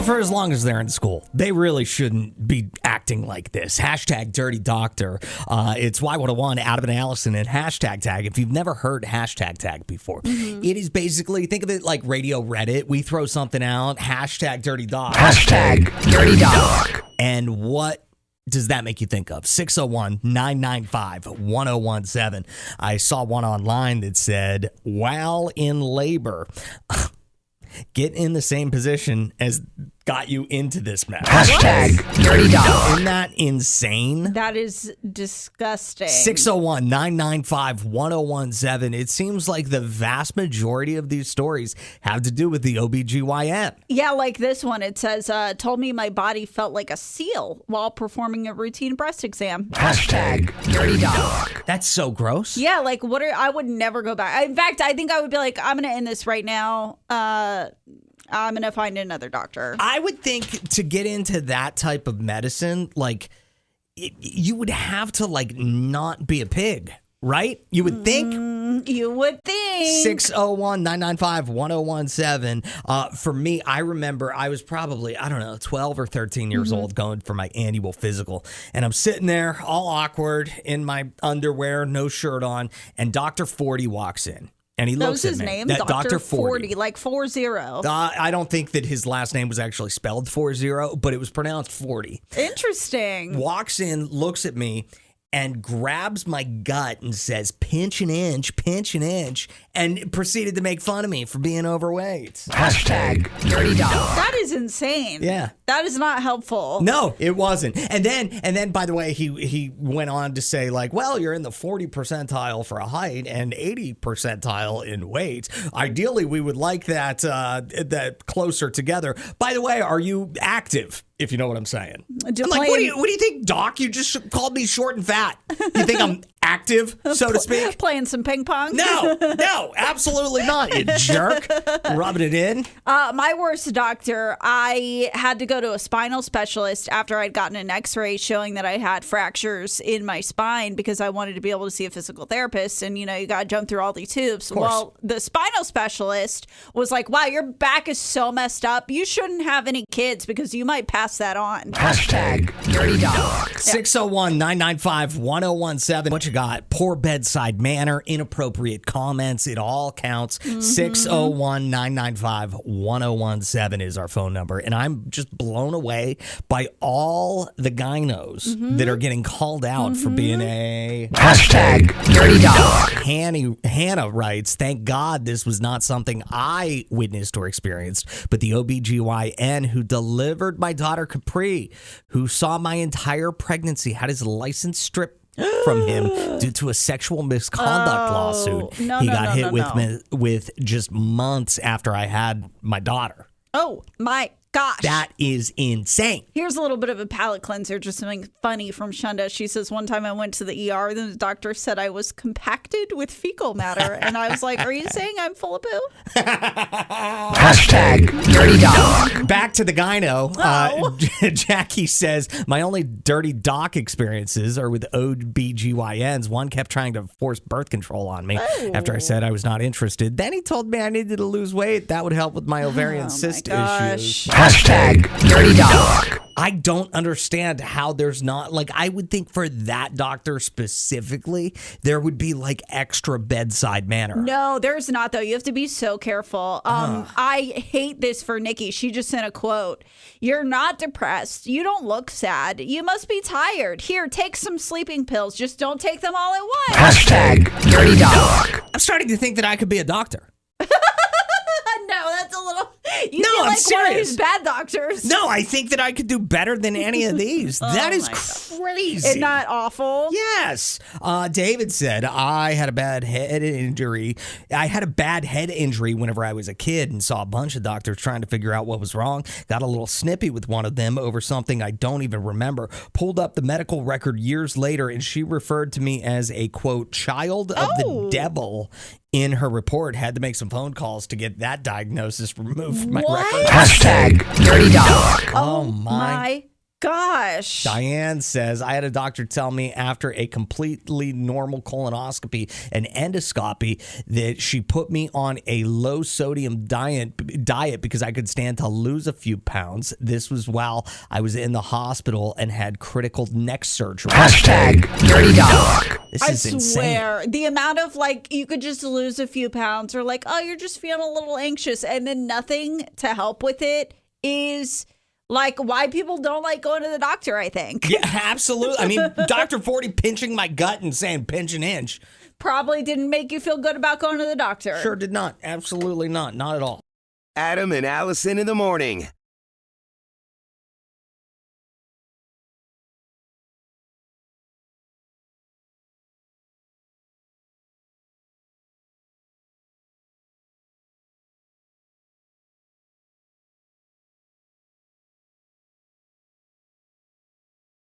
for as long as they're in school, they really shouldn't be acting like this. Hashtag dirty doctor. It's Y101, Adam and Allison, and hashtag tag. If you've never heard hashtag tag before, it is basically, think of it like radio Reddit. We throw something out, hashtag dirty doc. Hashtag dirty doc. And what does that make you think of? 601-995-1017. I saw one online that said, while in labor, get in the same position as got you into this mess. Hashtag dirty doc. Isn't that insane? That is disgusting. 601-995-1017. It seems like the vast majority of these stories have to do with the OBGYN. Yeah, like this one. It says, told me my body felt like a seal while performing a routine breast exam. Hashtag dirty doc. That's so gross. Yeah, like I would never go back. In fact, I think I would be like, I'm going to end this right now. I'm going to find another doctor. I would think to get into that type of medicine, like, you would have to, like, not be a pig, right? You would think. You would think. 601-995-1017. For me, I remember I was probably, 12 or 13 years old going for my annual physical. And I'm sitting there all awkward in my underwear, no shirt on, and Dr. 40 walks in. And he looks at me. That was his name? Dr. 40, like 40. I don't think that his last name was actually spelled 40, but it was pronounced 40. Interesting. Walks in, looks at me, and grabs my gut and says, pinch an inch, and proceeded to make fun of me for being overweight. Hashtag dirty doc. That is insane. Yeah. That is not helpful. No, it wasn't. And then, by the way, he went on to say, like, well, you're in the 40 percentile for a height and 80 percentile in weight. Ideally, we would like that closer together. By the way, are you active? If you know what I'm saying. I'm like, what do you think, Doc? You just called me short and fat. You think I'm active, so to speak? Playing some ping pong? No, absolutely not, you jerk. Rubbing it in. My worst doctor, I had to go to a spinal specialist after I'd gotten an x-ray showing that I had fractures in my spine because I wanted to be able to see a physical therapist. And, you got to jump through all these hoops. Well, the spinal specialist was like, wow, your back is so messed up. You shouldn't have any kids because you might pass that on. Hashtag dirty doc. 601-995-1017. What you got? Poor bedside manner, inappropriate comments. It all counts. 601-995-1017 is our phone number. And I'm just blown away by all the gynos that are getting called out for being a hashtag dirty doc. Hannah writes, thank God this was not something I witnessed or experienced, but the OBGYN who delivered my daughter Capri, who saw my entire pregnancy, had his license stripped from him due to a sexual misconduct lawsuit. He got hit with just months after I had my daughter. Oh my gosh. That is insane. Here's a little bit of a palate cleanser, just something funny from Shunda. She says, one time I went to the ER, then the doctor said I was compacted with fecal matter. And I was like, are you saying I'm full of poo? Hashtag dirty doc. Back to the gyno. Jackie says, my only dirty doc experiences are with OBGYNs. One kept trying to force birth control on me after I said I was not interested. Then he told me I needed to lose weight. That would help with my ovarian cyst issues. Hashtag dirty doc. I don't understand how there's not, like, I would think for that doctor specifically, there would be like extra bedside manner. No, there's not, though. You have to be so careful. I hate this for Nikki. She just sent a quote. You're not depressed. You don't look sad. You must be tired. Here, take some sleeping pills. Just don't take them all at once. Hashtag dirty doc. I'm starting to think that I could be a doctor. No, that's a little... You no, feel I'm like serious. One of these bad doctors. No, I think that I could do better than any of these. That is crazy. Isn't that awful? Yes. David said, I had a bad head injury. Whenever I was a kid and saw a bunch of doctors trying to figure out what was wrong. Got a little snippy with one of them over something I don't even remember. Pulled up the medical record years later, and she referred to me as a, quote, child of the devil. In her report, had to make some phone calls to get that diagnosis removed from my record. Hashtag dirty doc. Oh my gosh. Diane says, I had a doctor tell me after a completely normal colonoscopy and endoscopy that she put me on a low sodium diet because I could stand to lose a few pounds. This was while I was in the hospital and had critical neck surgery. Hashtag Dirty Doc. This I is insane. swear, the amount of you could just lose a few pounds or oh, you're just feeling a little anxious and then nothing to help with it is why people don't like going to the doctor, I think. Yeah, absolutely. I mean, Dr. 40 pinching my gut and saying pinch an inch. Probably didn't make you feel good about going to the doctor. Sure did not. Absolutely not. Not at all. Adam and Allison in the morning.